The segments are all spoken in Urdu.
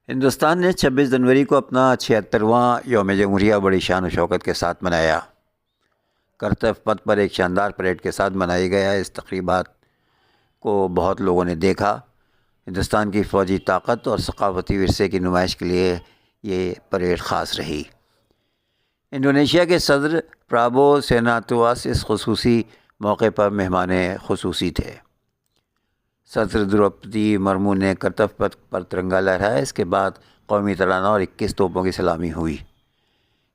ہندوستان نے 26 جنوری کو اپنا 76واں یوم جمہوریہ بڑی شان و شوکت کے ساتھ منایا۔ کرتویہ پتھ پر ایک شاندار پریڈ کے ساتھ منائی گیا اس تقریبات کو بہت لوگوں نے دیکھا۔ ہندوستان کی فوجی طاقت اور ثقافتی ورثے کی نمائش کے لیے یہ پریڈ خاص رہی۔ انڈونیشیا کے صدر پرابو سیناتواس اس خصوصی موقع پر مہمان خصوصی تھے۔ صدر دروپدی مرمو نے کرتویہ پتھ پر ترنگا لہرایا۔ اس کے بعد قومی ترانہ اور 21 توپوں کی سلامی ہوئی۔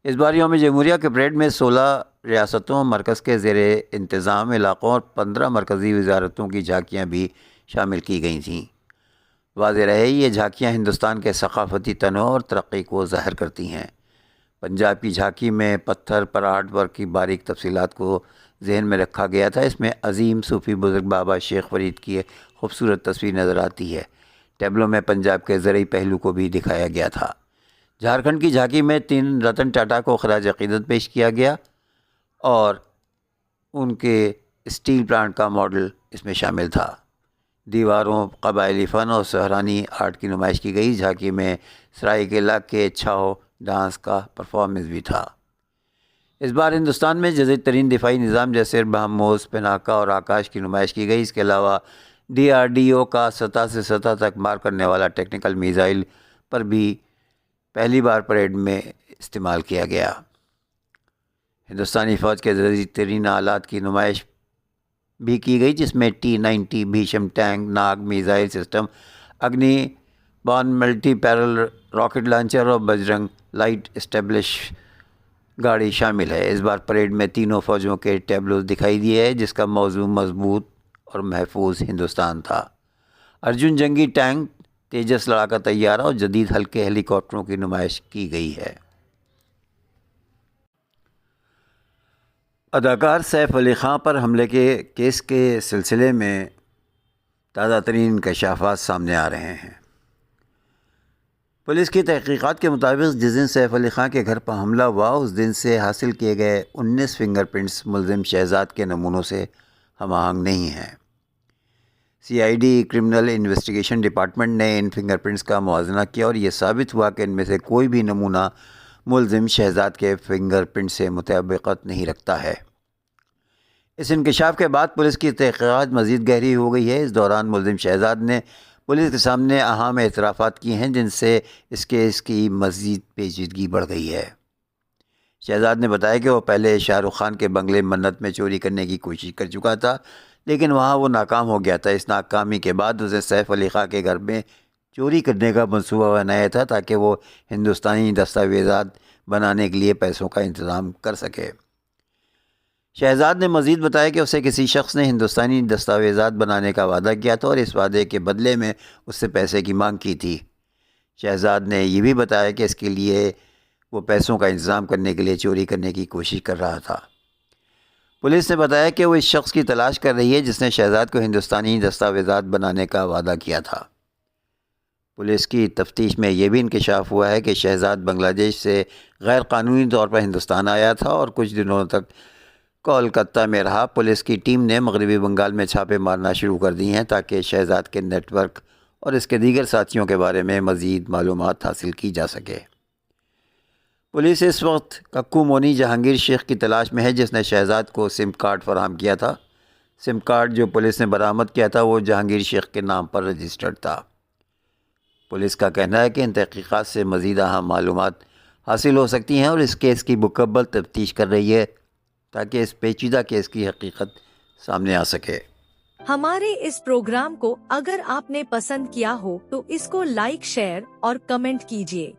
اس بار یوم جمہوریہ کے پریڈ میں 16 ریاستوں، مرکز کے زیر انتظام علاقوں اور 15 مرکزی وزارتوں کی جھانکیاں بھی شامل کی گئی تھیں۔ واضح رہے یہ جھانکیاں ہندوستان کے ثقافتی تنوع اور ترقی کو ظاہر کرتی ہیں۔ پنجاب کی جھانکی میں پتھر پر آرٹ ورک کی باریک تفصیلات کو ذہن میں رکھا گیا تھا۔ اس میں عظیم صوفی بزرگ بابا شیخ فرید کی خوبصورت تصویر نظر آتی ہے۔ ٹیبلوں میں پنجاب کے زرعی پہلو کو بھی دکھایا گیا تھا۔ جھارکھنڈ کی جھانکی میں 3 رتن ٹاٹا کو خراج عقیدت پیش کیا گیا اور ان کے اسٹیل پلانٹ کا ماڈل اس میں شامل تھا۔ دیواروں قبائلی فن اور سہرانی آرٹ کی نمائش کی گئی۔ جھانکی میں سرائیکیلا کے چھاؤ ڈانس کا پرفارمنس بھی تھا۔ اس بار ہندوستان میں جدید ترین دفاعی نظام جیسے برہموس، پناکا اور آکاش کی نمائش کی گئی۔ اس کے علاوہ DRDO کا سطح سے سطح تک مار کرنے والا ٹیکنیکل میزائل پر بھی پہلی بار پریڈ میں استعمال کیا گیا۔ ہندوستانی فوج کے جدید ترین آلات کی نمائش بھی کی گئی، جس میں T-90 بھیشم ٹینک، ناگ میزائل سسٹم، اگنی بان ملٹی پیرل راکٹ لانچر اور بجرنگ لائٹ اسٹیبلش گاڑی شامل ہے۔ اس بار پریڈ میں تینوں فوجوں کے ٹیبلوز دکھائی دیے جس کا موضوع مضبوط اور محفوظ ہندوستان تھا۔ ارجن جنگی ٹینک، تیجس لڑاکا طیارہ اور جدید ہلکے ہیلی کاپٹروں کی نمائش کی گئی ہے۔ اداکار سیف علی خان پر حملے کے کیس کے سلسلے میں تازہ ترین انکشافات سامنے آ رہے ہیں۔ پولیس کی تحقیقات کے مطابق جس دن سیف علی خان کے گھر پر حملہ ہوا اس دن سے حاصل کیے گئے 19 فنگر پرنٹس ملزم شہزاد کے نمونوں سے ہم آہنگ نہیں ہیں۔ CID کرمنل انویسٹیگیشن ڈپارٹمنٹ نے ان فنگر پرنٹس کا موازنہ کیا اور یہ ثابت ہوا کہ ان میں سے کوئی بھی نمونہ ملزم شہزاد کے فنگر پرنٹ سے مطابقت نہیں رکھتا ہے۔ اس انکشاف کے بعد پولیس کی تحقیقات مزید گہری ہو گئی ہے۔ اس دوران ملزم شہزاد نے پولیس کے سامنے اہم اعترافات کیے ہیں جن سے اس کیس کی مزید پیچیدگی بڑھ گئی ہے۔ شہزاد نے بتایا کہ وہ پہلے شاہ رخ خان کے بنگلے منت میں چوری کرنے کی کوشش کر چکا تھا، لیکن وہاں وہ ناکام ہو گیا تھا۔ اس ناکامی کے بعد اسے سیف علی خان کے گھر میں چوری کرنے کا منصوبہ بنایا تھا تاکہ وہ ہندوستانی دستاویزات بنانے کے لیے پیسوں کا انتظام کر سکے۔ شہزاد نے مزید بتایا کہ اسے کسی شخص نے ہندوستانی دستاویزات بنانے کا وعدہ کیا تھا اور اس وعدے کے بدلے میں اس سے پیسے کی مانگ کی تھی۔ شہزاد نے یہ بھی بتایا کہ اس کے لیے وہ پیسوں کا انتظام کرنے کے لیے چوری کرنے کی کوشش کر رہا تھا۔ پولیس نے بتایا کہ وہ اس شخص کی تلاش کر رہی ہے جس نے شہزاد کو ہندوستانی دستاویزات بنانے کا وعدہ کیا تھا۔ پولیس کی تفتیش میں یہ بھی انکشاف ہوا ہے کہ شہزاد بنگلہ دیش سے غیر قانونی طور پر ہندوستان آیا تھا اور کچھ دنوں تک کولکتہ میں رہا۔ پولیس کی ٹیم نے مغربی بنگال میں چھاپے مارنا شروع کر دی ہیں تاکہ شہزاد کے نیٹ ورک اور اس کے دیگر ساتھیوں کے بارے میں مزید معلومات حاصل کی جا سکے۔ پولیس اس وقت ککو مونی جہانگیر شیخ کی تلاش میں ہے جس نے شہزاد کو سم کارڈ فراہم کیا تھا۔ سم کارڈ جو پولیس نے برآمد کیا تھا وہ جہانگیر شیخ کے نام پر رجسٹرڈ تھا۔ پولیس کا کہنا ہے کہ ان تحقیقات سے مزید اہم معلومات حاصل ہو سکتی ہیں اور اس کیس کی مکمل تفتیش کر رہی ہے تاکہ اس پیچیدہ کیس کی حقیقت سامنے آ سکے۔ ہمارے اس پروگرام کو اگر آپ نے پسند کیا ہو تو اس کو لائک، شیئر اور کمنٹ کیجیے۔